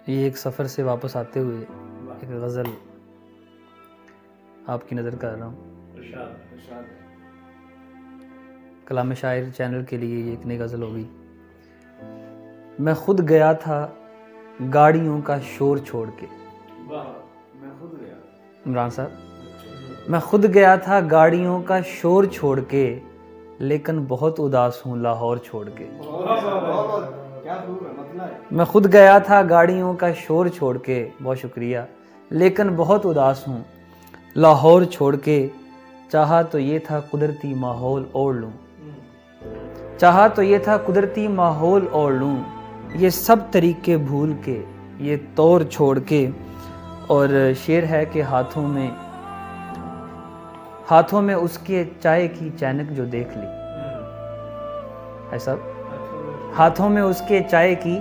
یہ ایک سفر سے واپس آتے ہوئے ایک غزل آپ کی نظر کر رہا ہوں۔ کلام شاعر چینل کے لیے یہ ایک نئی غزل ہوگی۔ میں خود گیا تھا گاڑیوں کا شور چھوڑ کے۔ عمران صاحب، میں خود گیا تھا گاڑیوں کا شور چھوڑ کے، لیکن بہت اداس ہوں لاہور چھوڑ کے۔ میں خود گیا تھا گاڑیوں کا شور چھوڑ کے، بہت شکریہ، لیکن بہت اداس ہوں لاہور چھوڑ کے۔ چاہا تو یہ تھا قدرتی ماحول اوڑھ لوں، چاہا تو یہ تھا قدرتی ماحول اوڑھ لوں، یہ سب طریقے بھول کے، یہ طور چھوڑ کے۔ اور شعر ہے کہ ہاتھوں میں اس کے چائے کی چینک جو دیکھ لی ہے صاحب، ہاتھوں میں اس کے چائے کی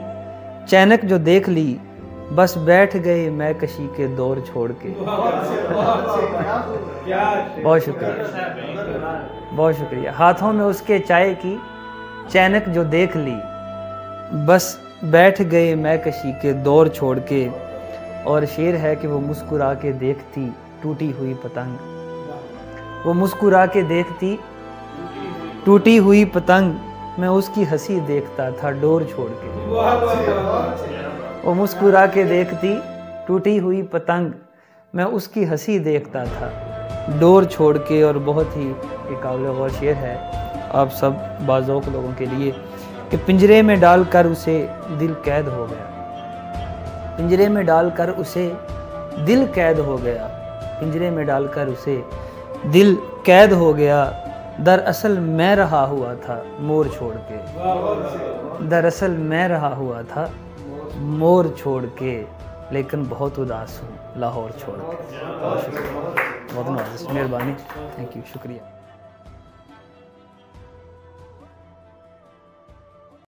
چینک جو دیکھ لی، بس بیٹھ گئے میں کشی کے دور چھوڑ کے۔ بہت شکریہ، بہت شکریہ۔ ہاتھوں میں اس کے چائے کی چینک جو دیکھ لی، بس بیٹھ گئے میں کشی کے دور چھوڑ کے۔ اور شعر ہے کہ وہ مسکرا کے دیکھتی ٹوٹی ہوئی پتنگ، وہ مسکرا کے دیکھتی ٹوٹی ہوئی پتنگ، میں اس کی ہنسی دیکھتا تھا ڈور چھوڑ کے۔ وہ مسکرا کے دیکھتی ٹوٹی ہوئی پتنگ، میں اس کی ہنسی دیکھتا تھا ڈور چھوڑ کے۔ اور بہت ہی ایک قابل غور شعر ہے آپ سب باذوق لوگوں کے لیے کہ پنجرے میں ڈال کر اسے دل قید ہو گیا، پنجرے میں ڈال کر اسے دل قید ہو گیا، پنجرے میں ڈال کر اسے دل قید ہو گیا، دراصل میں رہا ہوا تھا مور چھوڑ کے، دراصل میں رہا ہوا تھا مور چھوڑ کے، لیکن بہت اداس ہوں لاہور چھوڑ کے۔ بہت شکریہ، بہت نوازش، مہربانی، تھینک یو، شکریہ۔